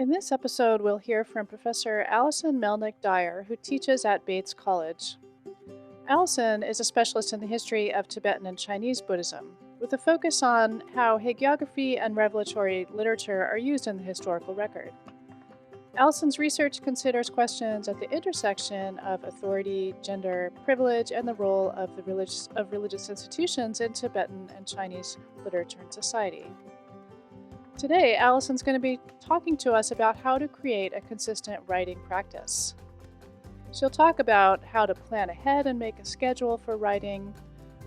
In this episode, we'll hear from Professor Alison Melnick Dyer, who teaches at Bates College. Alison is a specialist in the history of Tibetan and Chinese Buddhism, with a focus on how hagiography and revelatory literature are used in the historical record. Alison's research considers questions at the intersection of authority, gender, privilege, and the role of religious institutions in Tibetan and Chinese literature and society. Today, Allison's going to be talking to us about how to create a consistent writing practice. She'll talk about how to plan ahead and make a schedule for writing,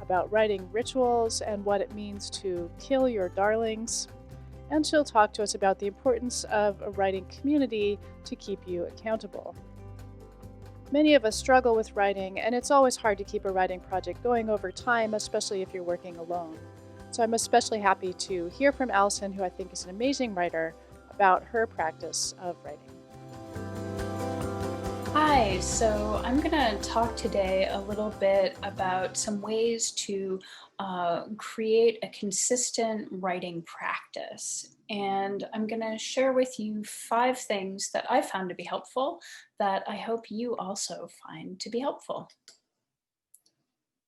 about writing rituals and what it means to kill your darlings, and she'll talk to us about the importance of a writing community to keep you accountable. Many of us struggle with writing, and it's always hard to keep a writing project going over time, especially if you're working alone. So I'm especially happy to hear from Alison, who I think is an amazing writer, about her practice of writing. Hi, so I'm going to talk today a little bit about some ways to create a consistent writing practice. And I'm going to share with you 5 things that I found to be helpful that I hope you also find to be helpful.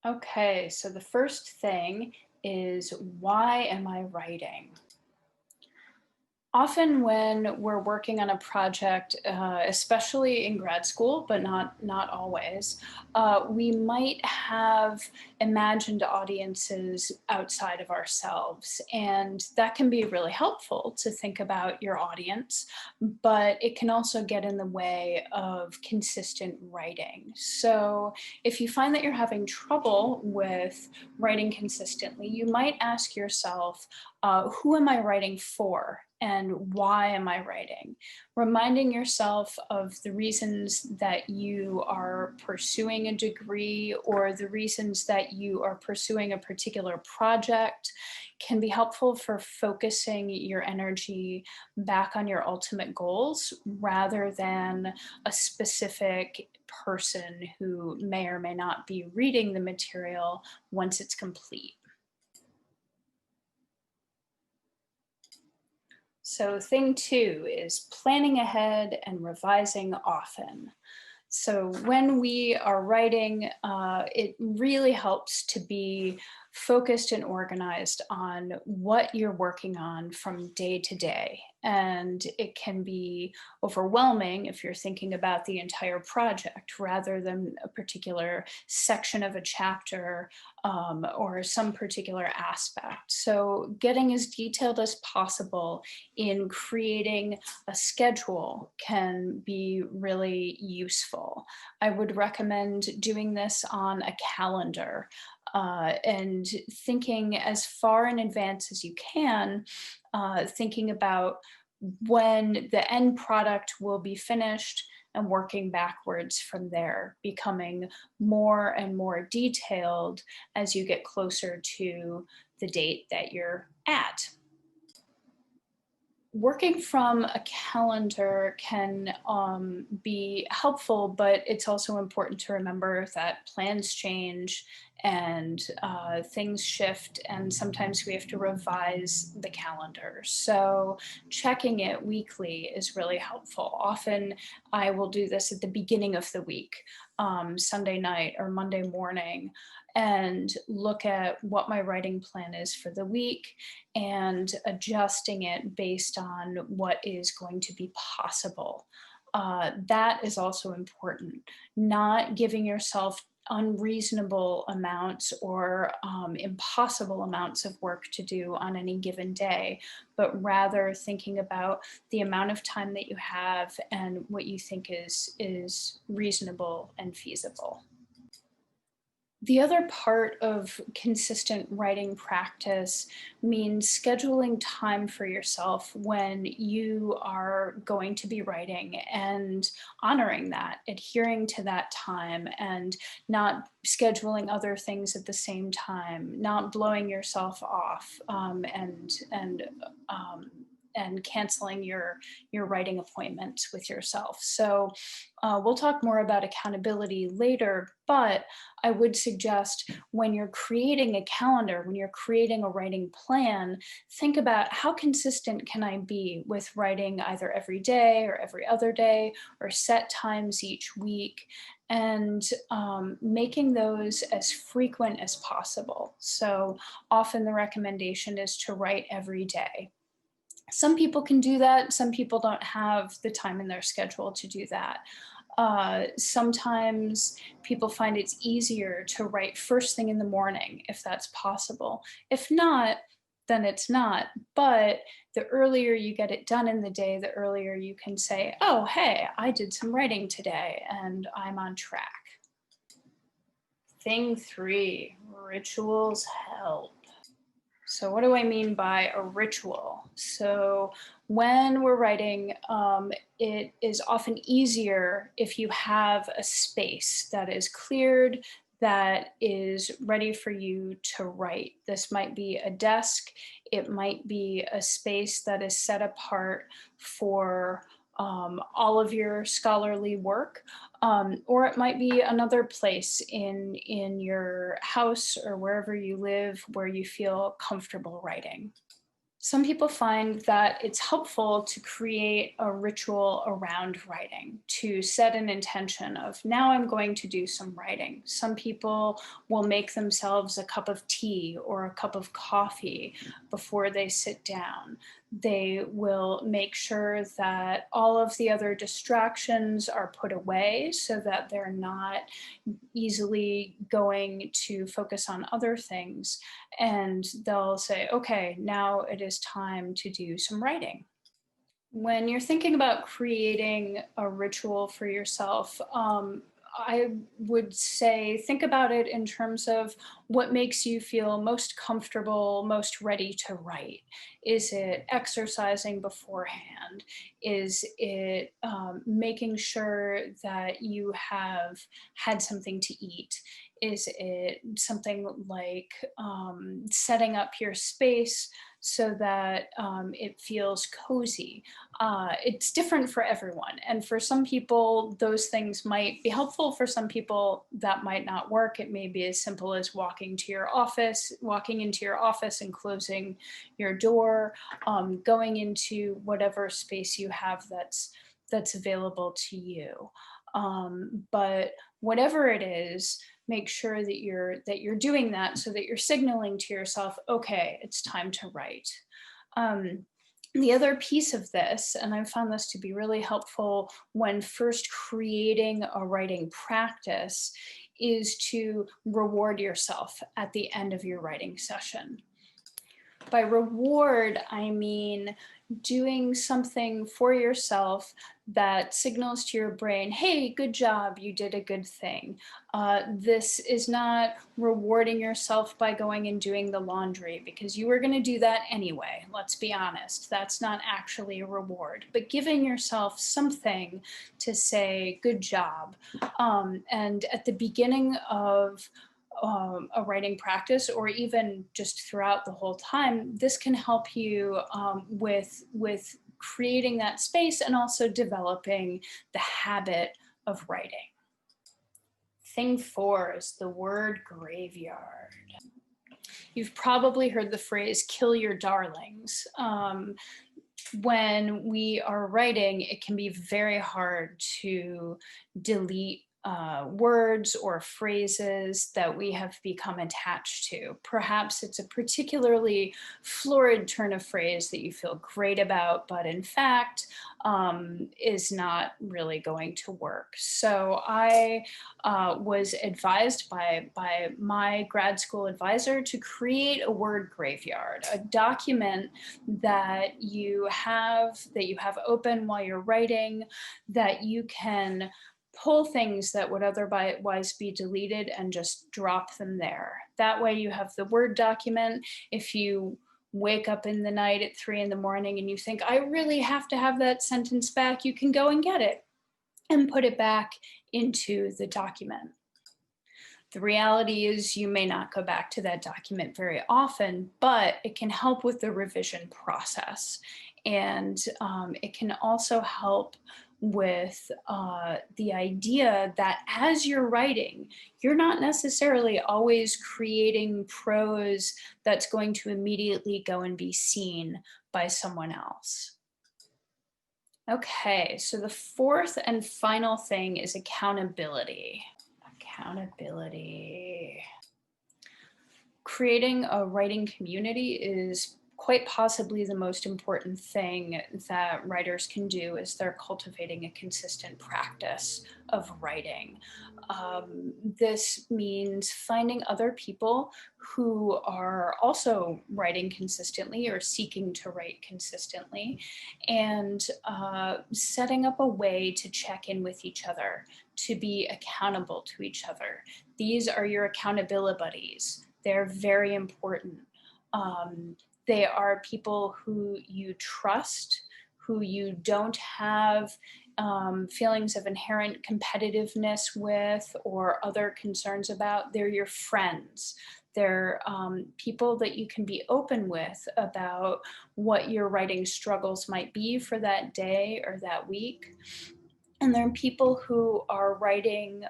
Okay, so the first thing is, why am I writing? Often when we're working on a project, especially in grad school, but not always, we might have imagined audiences outside of ourselves, and that can be really helpful to think about your audience, but it can also get in the way of consistent writing. So if you find that you're having trouble with writing consistently, you might ask yourself, who am I writing for? And why am I writing? Reminding yourself of the reasons that you are pursuing a degree or the reasons that you are pursuing a particular project can be helpful for focusing your energy back on your ultimate goals rather than a specific person who may or may not be reading the material once it's complete. So thing 2 is planning ahead and revising often. So when we are writing, it really helps to be focused and organized on what you're working on from day to day. And it can be overwhelming if you're thinking about the entire project rather than a particular section of a chapter or some particular aspect. So getting as detailed as possible in creating a schedule can be really useful. I would recommend doing this on a calendar and thinking as far in advance as you can, thinking about when the end product will be finished and working backwards from there, becoming more and more detailed as you get closer to the date that you're at. Working from a calendar can be helpful, but it's also important to remember that plans change and things shift, and sometimes we have to revise the calendar. So checking it weekly is really helpful. Often I will do this at the beginning of the week, Sunday night or Monday morning, and look at what my writing plan is for the week and adjusting it based on what is going to be possible. That is also important. Not giving yourself unreasonable amounts or impossible amounts of work to do on any given day, but rather thinking about the amount of time that you have and what you think is reasonable and feasible. The other part of consistent writing practice means scheduling time for yourself when you are going to be writing and honoring that, adhering to that time, and not scheduling other things at the same time, not blowing yourself off, and canceling your writing appointments with yourself. So we'll talk more about accountability later, but I would suggest when you're creating a calendar, when you're creating a writing plan, think about how consistent can I be with writing either every day or every other day or set times each week, and making those as frequent as possible. So often the recommendation is to write every day. Some people can do that. Some people don't have the time in their schedule to do that. Sometimes people find it's easier to write first thing in the morning if that's possible. If not, then it's not. But the earlier you get it done in the day, the earlier you can say, oh, hey, I did some writing today and I'm on track. Thing 3, rituals help. So what do I mean by a ritual? So when we're writing, it is often easier if you have a space that is cleared, that is ready for you to write. This might be a desk, it might be a space that is set apart for all of your scholarly work, or it might be another place in your house or wherever you live where you feel comfortable writing. Some people find that it's helpful to create a ritual around writing, to set an intention of now I'm going to do some writing. Some people will make themselves a cup of tea or a cup of coffee before they sit down. They will make sure that all of the other distractions are put away so that they're not easily going to focus on other things. And they'll say, okay, now it is time to do some writing. When you're thinking about creating a ritual for yourself, I would say think about it in terms of what makes you feel most comfortable, most ready to write. Is it exercising beforehand? Is it making sure that you have had something to eat? Is it something like setting up your space so that it feels cozy? It's different for everyone. And for some people, those things might be helpful. For some people, that might not work. It may be as simple as walking into your office and closing your door, going into whatever space you have that's available to you. But whatever it is, make sure that you're doing that so that you're signaling to yourself, okay, it's time to write. The other piece of this, and I've found this to be really helpful when first creating a writing practice, is to reward yourself at the end of your writing session. By reward, I mean doing something for yourself that signals to your brain, hey, good job, you did a good thing. This is not rewarding yourself by going and doing the laundry, because you were going to do that anyway. Let's be honest, that's not actually a reward, but giving yourself something to say, good job. And at the beginning of a writing practice, or even just throughout the whole time, this can help you with creating that space and also developing the habit of writing. Thing 4 is the word graveyard. You've probably heard the phrase kill your darlings. When we are writing, it can be very hard to delete words or phrases that we have become attached to. Perhaps it's a particularly florid turn of phrase that you feel great about, but in fact is not really going to work. So I was advised by my grad school advisor to create a word graveyard, a document that you have open while you're writing, that you can pull things that would otherwise be deleted and just drop them there. That way you have the Word document. If you wake up in the night at 3 in the morning and you think, I really have to have that sentence back, you can go and get it and put it back into the document. The reality is you may not go back to that document very often, but it can help with the revision process. And it can also help with the idea that as you're writing, you're not necessarily always creating prose that's going to immediately go and be seen by someone else. Okay, so the fourth and final thing is accountability. Accountability. Creating a writing community is quite possibly the most important thing that writers can do as they're cultivating a consistent practice of writing. This means finding other people who are also writing consistently or seeking to write consistently, and setting up a way to check in with each other, to be accountable to each other. These are your accountability buddies. They're very important. They are people who you trust, who you don't have feelings of inherent competitiveness with or other concerns about. They're your friends. They're people that you can be open with about what your writing struggles might be for that day or that week. And there are people who are writing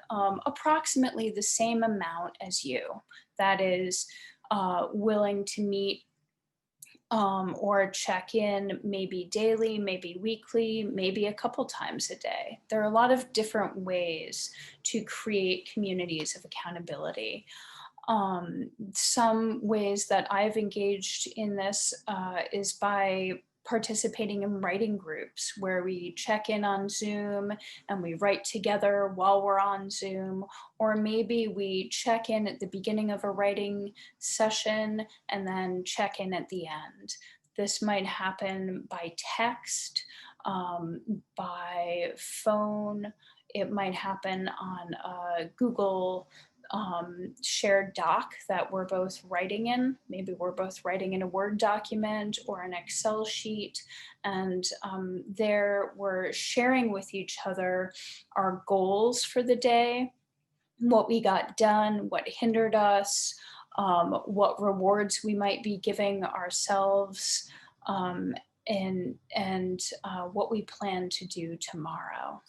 approximately the same amount as you. That is willing to meet or check in maybe daily, maybe weekly, maybe a couple times a day. There are a lot of different ways to create communities of accountability. Some ways that I've engaged in this is by participating in writing groups where we check in on Zoom and we write together while we're on Zoom, or maybe we check in at the beginning of a writing session and then check in at the end. This might happen by text, by phone. It might happen on a Google shared doc that we're both writing in. Maybe we're both writing in a Word document or an Excel sheet, and there we're sharing with each other our goals for the day, what we got done, what hindered us, what rewards we might be giving ourselves, and what we plan to do tomorrow.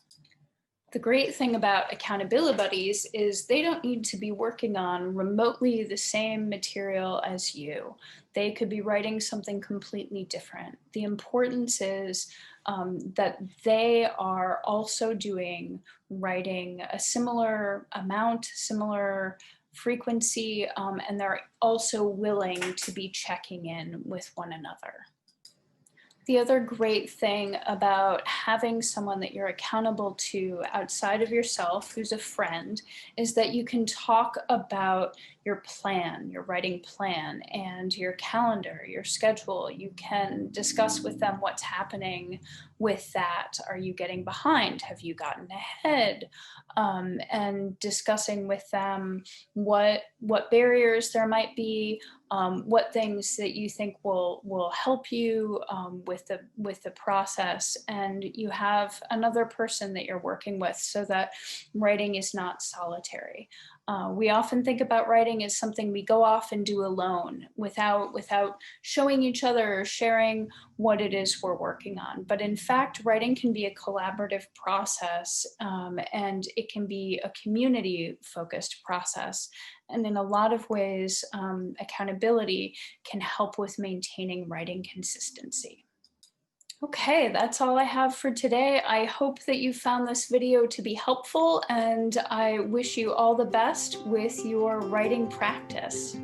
The great thing about accountability buddies is they don't need to be working on remotely the same material as you. They could be writing something completely different. The importance is that they are also writing a similar amount, similar frequency, and they're also willing to be checking in with one another. The other great thing about having someone that you're accountable to outside of yourself, who's a friend, is that you can talk about your plan, your writing plan, and your calendar, your schedule. You can discuss with them what's happening with that. Are you getting behind? Have you gotten ahead? And discussing with them what barriers there might be, what things that you think will help you with the process, and you have another person that you're working with, so that writing is not solitary. We often think about writing as something we go off and do alone without showing each other or sharing what it is we're working on. But in fact, writing can be a collaborative process, and it can be a community-focused process. And in a lot of ways, accountability can help with maintaining writing consistency. Okay, that's all I have for today. I hope that you found this video to be helpful, and I wish you all the best with your writing practice.